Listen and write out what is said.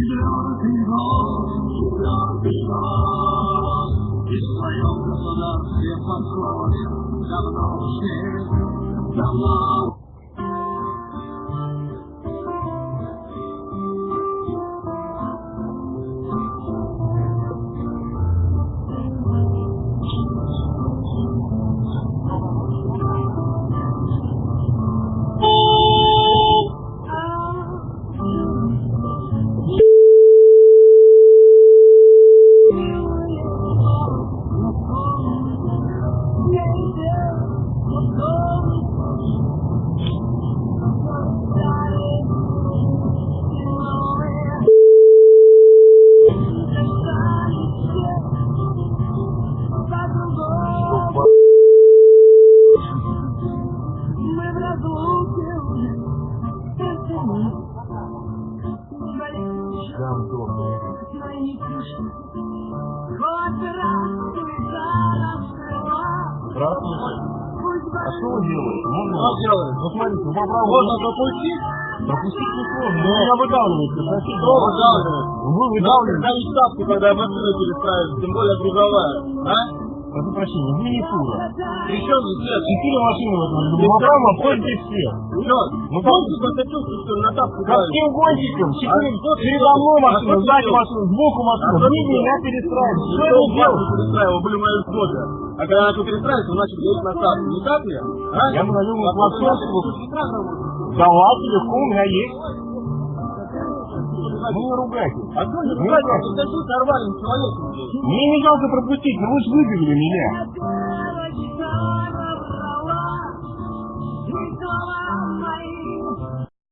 Четвертый год, и в своем государстве подходит давно уже, давно. Здравствуйте. А что вы делаете? Что делаете? Ну смотрите, вы попробуйте. Можно запустить? Пропустить не сложно, но меня выдавливаете. Что выдавливаете? Вы выдавливаете. Когда ставку, когда машину переставить, тем более грузовая, а? Прошу прощения, вы не фура. Причем здесь? 4 машины в этом году. По-правому пользуйтесь все. Что? Ну гонщик это чувствует, что на тапку ставить. Каким гонщиком? Передо мной машина, сзади машина, сбоку машина. Вы меня перестраиваете. Что Что вы делаете? перестраивал, были мои условия. А когда начал перестраиваться, начал делать на тапку. Не так ли? А? Я бы налил на платформу. Давайте, легко, у меня есть. Ну не ругайте. А кто не ругайте? Вы нормальным человеком. Мне не жалко пропустить, но вы же выдавили меня.